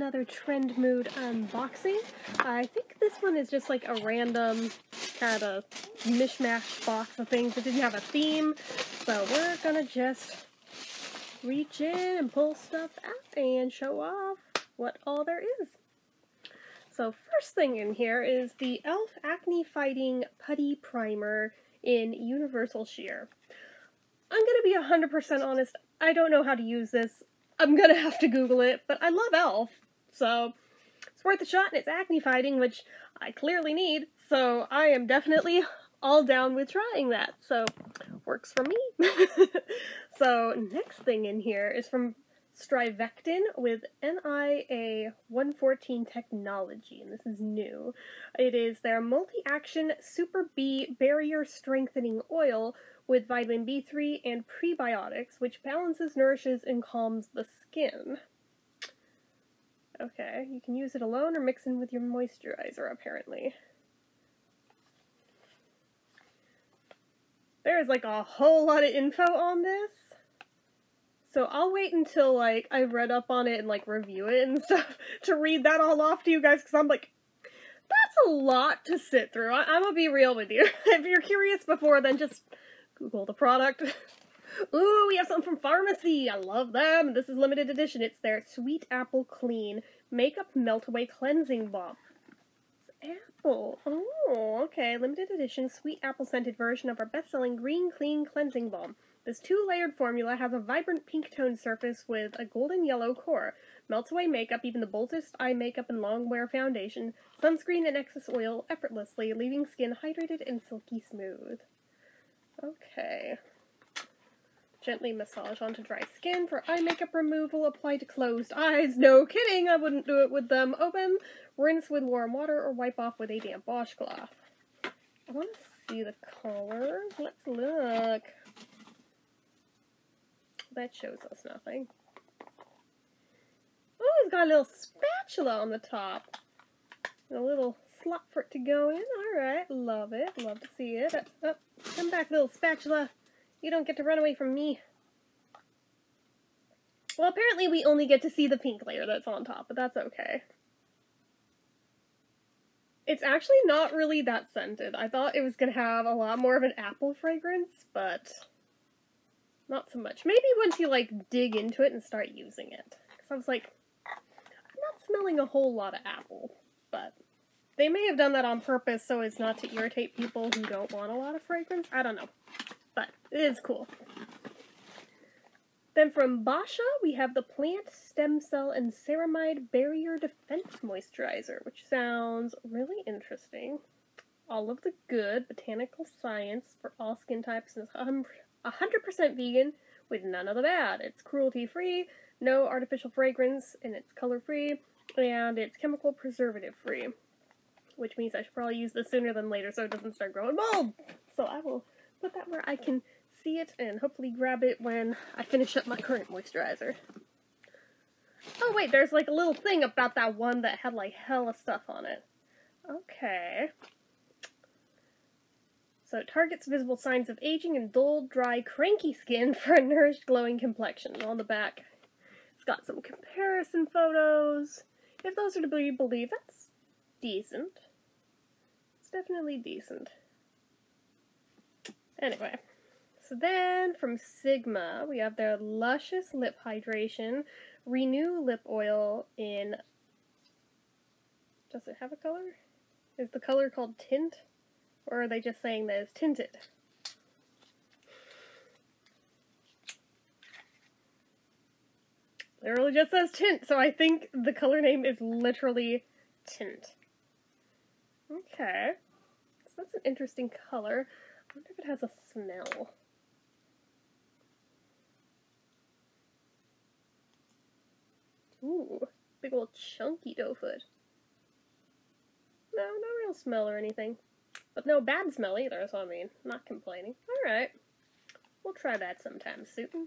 another Trendmood unboxing. I think this one is just like a random kind of mishmash box of things that didn't have a theme, so we're gonna just reach in and pull stuff out and show off what all there is. So first thing in here is the e.l.f. Acne Fighting Putty Primer in Universal Sheer. I'm gonna be 100% honest, I don't know how to use this. I'm gonna have to Google it, but I love e.l.f., so it's worth a shot, and it's acne fighting, which I clearly need, so I am definitely all down with trying that, so works for me. So next thing in here is from Strivectin with NIA 114 technology, and this is new. It is their multi-action Super B barrier strengthening oil with vitamin B3 and prebiotics, which balances, nourishes, and calms the skin. Okay, you can use it alone or mix in with your moisturizer, apparently. There's like a whole lot of info on this. So I'll wait until, like, I've read up on it and, like, review it and stuff to read that all off to you guys, because I'm like, that's a lot to sit through. I'm gonna be real with you. If you're curious before, then just Google the product. Ooh, we have some from Pharmacy! I love them! This is limited edition. It's their Sweet Apple Clean Makeup Melt Away Cleansing Balm. It's apple. Oh, okay. Limited edition sweet apple scented version of our best-selling Green Clean Cleansing Balm. This two-layered formula has a vibrant pink toned surface with a golden yellow core. Melts away makeup, even the boldest eye makeup and long wear foundation, sunscreen and excess oil effortlessly, leaving skin hydrated and silky smooth. Okay. Gently massage onto dry skin for eye makeup removal. Apply to closed eyes. No kidding, I wouldn't do it with them open. Rinse with warm water or wipe off with a damp washcloth. I want to see the colors. Let's look. That shows us nothing. Oh, it's got a little spatula on the top. And a little slot for it to go in. Alright, love it. Love to see it. Oh, come back, little spatula. You don't get to run away from me. Well, apparently we only get to see the pink layer that's on top, but that's okay. It's actually not really that scented. I thought it was going to have a lot more of an apple fragrance, but not so much. Maybe once you, like, dig into it and start using it. Because I was like, I'm not smelling a whole lot of apple, but they may have done that on purpose so as not to irritate people who don't want a lot of fragrance. I don't know. But it is cool. Then from Basha, we have the Plant Stem Cell and Ceramide Barrier Defense Moisturizer, which sounds really interesting. All of the good botanical science for all skin types is 100% vegan with none of the bad. It's cruelty-free, no artificial fragrance, and it's color-free, and it's chemical preservative-free. Which means I should probably use this sooner than later so it doesn't start growing mold. So I will put that where I can see it and hopefully grab it when I finish up my current moisturizer. Oh wait, there's like a little thing about that one that had like hella stuff on it. Okay. So it targets visible signs of aging and dull, dry, cranky skin for a nourished, glowing complexion. On the back, it's got some comparison photos. If those are to be believed, that's decent. It's definitely decent. Anyway, so then from Sigma, we have their Luscious Lip Hydration Renew Lip Oil in, does it have a color? Is the color called Tint? Or are they just saying that it's tinted? Literally just says Tint, so I think the color name is literally Tint. Okay, so that's an interesting color. I wonder if it has a smell. Ooh, big old chunky doe foot. No, no real smell or anything. But no bad smell either, so I mean, not complaining. Alright, we'll try that sometime soon.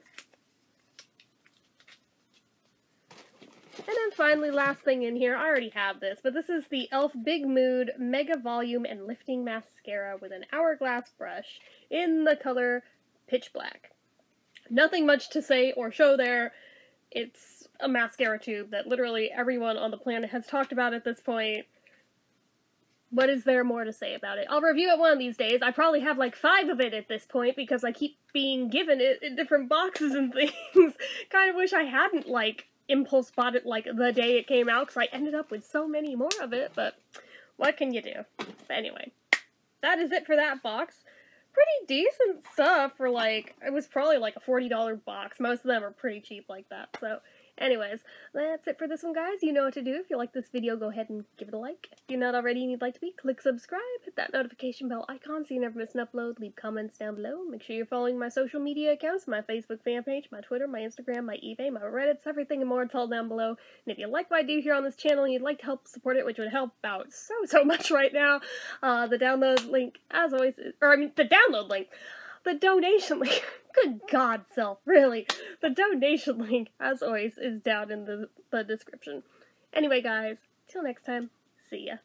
And then finally, last thing in here, I already have this, but this is the e.l.f. Big Mood Mega Volume and Lifting Mascara with an hourglass brush in the color Pitch Black. Nothing much to say or show there. It's a mascara tube that literally everyone on the planet has talked about at this point. What is there more to say about it? I'll review it one of these days. I probably have like 5 of it at this point because I keep being given it in different boxes and things. Kind of wish I hadn't, like, impulse bought it, like, the day it came out because I ended up with so many more of it, but what can you do? But anyway, that is it for that box. Pretty decent stuff for, like, it was probably like a $40 box. Most of them are pretty cheap like that, so... Anyways, that's it for this one, guys. You know what to do. If you like this video, go ahead and give it a like. If you're not already and you'd like to be, click subscribe, hit that notification bell icon so you never miss an upload, leave comments down below. Make sure you're following my social media accounts, my Facebook fan page, my Twitter, my Instagram, my eBay, my Reddits, everything and more. It's all down below. And if you like what I do here on this channel and you'd like to help support it, which would help out so much right now, the download link, as always, the download link, the donation link, good God, self, really, the donation link, as always, is down in the description. Anyway, guys, till next time, see ya.